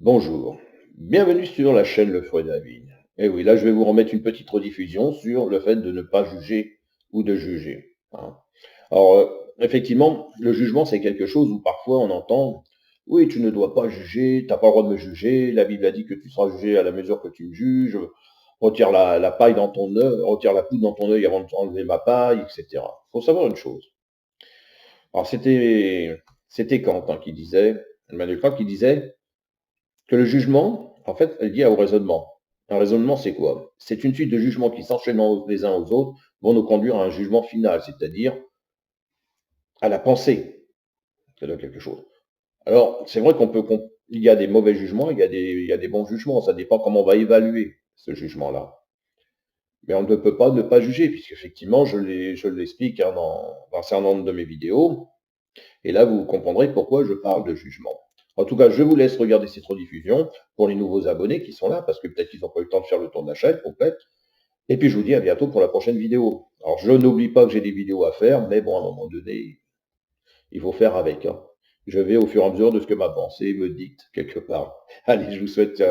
Bonjour, bienvenue sur la chaîne Le Fruit de la Vigne. Et oui, là je vais vous remettre une petite rediffusion sur le fait de ne pas juger ou de juger, hein. Alors, effectivement, le jugement c'est quelque chose où parfois on entend, oui, tu ne dois pas juger, tu n'as pas le droit de me juger, la Bible a dit que tu seras jugé à la mesure que tu me juges, retire la paille dans ton œil, retire la poudre dans ton œil avant de t'enlever ma paille, etc. Il faut savoir une chose. Alors c'était Kant, hein, qui disait, Emmanuel Kant qui disait que le jugement, en fait, est lié au raisonnement. Un raisonnement, c'est quoi? C'est une suite de jugements qui, s'enchaînant les uns aux autres, vont nous conduire à un jugement final, c'est-à-dire à la pensée. C'est là quelque chose. Alors, c'est vrai il y a des mauvais jugements, il y a des bons jugements. Ça dépend comment on va évaluer ce jugement-là. Mais on ne peut pas ne pas juger, puisqu'effectivement, je l'explique, hein, dans un certain nombre de mes vidéos. Et là, vous comprendrez pourquoi je parle de jugement. En tout cas, je vous laisse regarder cette rediffusion pour les nouveaux abonnés qui sont là, parce que peut-être qu'ils n'ont pas eu le temps de faire le tour de la chaîne complète. Et puis, je vous dis à bientôt pour la prochaine vidéo. Alors, je n'oublie pas que j'ai des vidéos à faire, mais bon, à un moment donné, il faut faire avec, hein. Je vais au fur et à mesure de ce que ma pensée me dicte quelque part. Allez, je vous souhaite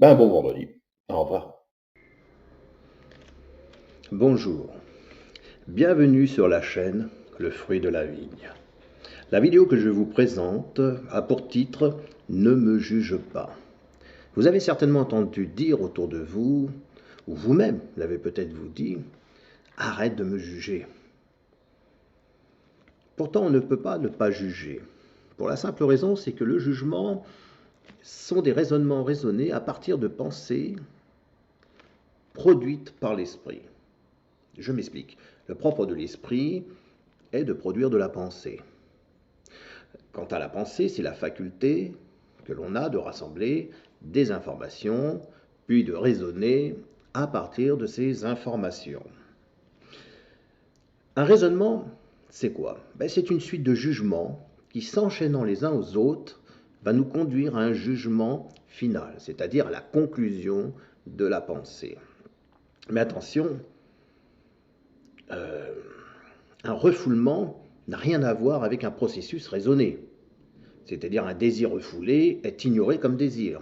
un bon vendredi. Au revoir. Bonjour, bienvenue sur la chaîne Le Fruit de la Vigne. La vidéo que je vous présente a pour titre « Ne me juge pas ». Vous avez certainement entendu dire autour de vous, ou vous-même l'avez peut-être vous dit, « Arrête de me juger ». Pourtant, on ne peut pas ne pas juger. Pour la simple raison, c'est que le jugement sont des raisonnements raisonnés à partir de pensées produites par l'esprit. Je m'explique. Le propre de l'esprit est de produire de la pensée. Quant à la pensée, c'est la faculté que l'on a de rassembler des informations, puis de raisonner à partir de ces informations. Un raisonnement, c'est quoi? C'est une suite de jugements qui, s'enchaînant les uns aux autres, va nous conduire à un jugement final, c'est-à-dire à la conclusion de la pensée. Mais attention, un refoulement n'a rien à voir avec un processus raisonné. C'est-à-dire un désir refoulé est ignoré comme désir.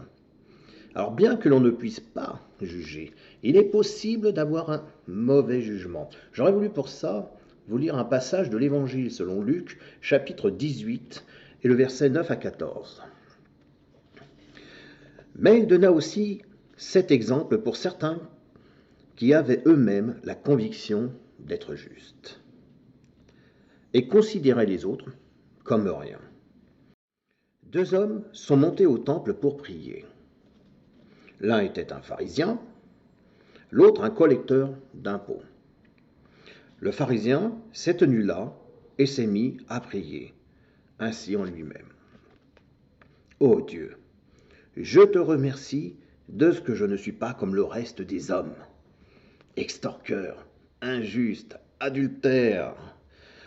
Alors bien que l'on ne puisse pas juger, il est possible d'avoir un mauvais jugement. J'aurais voulu pour ça vous lire un passage de l'Évangile selon Luc, chapitre 18, et le verset 9 à 14. Mais il donna aussi cet exemple pour certains qui avaient eux-mêmes la conviction d'être justes et considéraient les autres comme rien. Deux hommes sont montés au temple pour prier. L'un était un pharisien, l'autre un collecteur d'impôts. Le pharisien s'est tenu là et s'est mis à prier, ainsi en lui-même. Ô Dieu, je te remercie de ce que je ne suis pas comme le reste des hommes, extorqueur, injuste, adultère,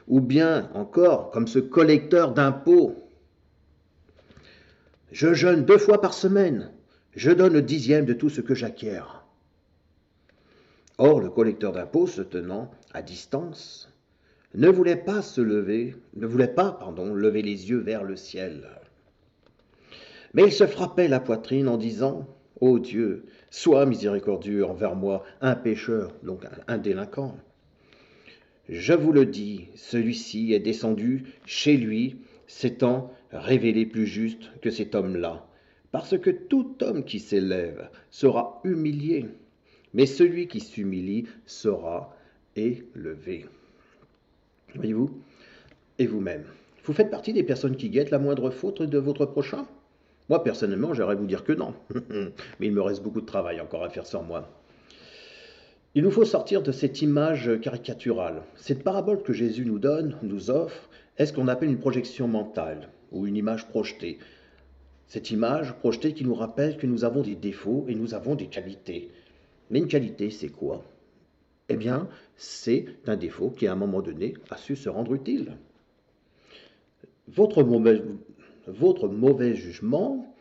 ou bien encore comme ce collecteur d'impôts. Je jeûne 2 fois par semaine, je donne le 10e de tout ce que j'acquiers. Or, le collecteur d'impôts, se tenant à distance, ne voulait pas lever les yeux vers le ciel. Mais il se frappait la poitrine en disant « Ô Dieu, sois miséricordieux envers moi, un pécheur, donc un délinquant. Je vous le dis, celui-ci est descendu chez lui, s'étant révélé plus juste que cet homme-là, parce que tout homme qui s'élève sera humilié, mais celui qui s'humilie sera élevé. » Voyez-vous? Et vous-même, vous faites partie des personnes qui guettent la moindre faute de votre prochain? Moi, personnellement, j'aimerais vous dire que non. Mais il me reste beaucoup de travail encore à faire sur moi. Il nous faut sortir de cette image caricaturale. Cette parabole que Jésus nous offre, est ce qu'on appelle une projection mentale, ou une image projetée. Cette image projetée qui nous rappelle que nous avons des défauts et nous avons des qualités. Mais une qualité, c'est quoi? Eh bien, c'est un défaut qui, à un moment donné, a su se rendre utile. Votre mauvais jugement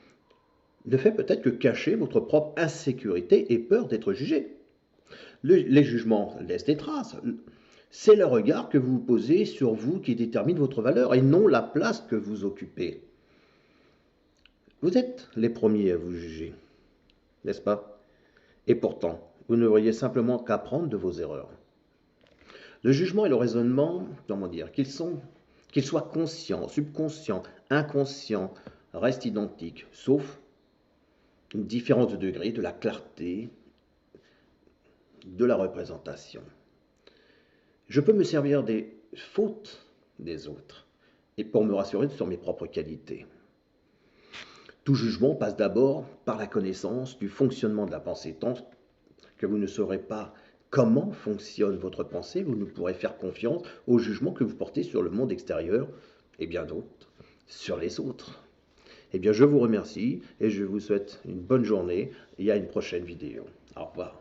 ne fait peut-être que cacher votre propre insécurité et peur d'être jugé. Les jugements laissent des traces. C'est le regard que vous posez sur vous qui détermine votre valeur et non la place que vous occupez. Vous êtes les premiers à vous juger, n'est-ce pas? Et pourtant, vous ne devriez simplement qu'apprendre de vos erreurs. Le jugement et le raisonnement, comment dire, qu'ils soient conscients, subconscients, inconscients, restent identiques, sauf différents degrés de la clarté de la représentation. Je peux me servir des fautes des autres et pour me rassurer sur mes propres qualités. Tout jugement passe d'abord par la connaissance du fonctionnement de la pensée, tant que vous ne saurez pas comment fonctionne votre pensée, vous ne pourrez faire confiance au jugement que vous portez sur le monde extérieur et bien d'autres, sur les autres. Eh bien, je vous remercie et je vous souhaite une bonne journée et à une prochaine vidéo. Au revoir.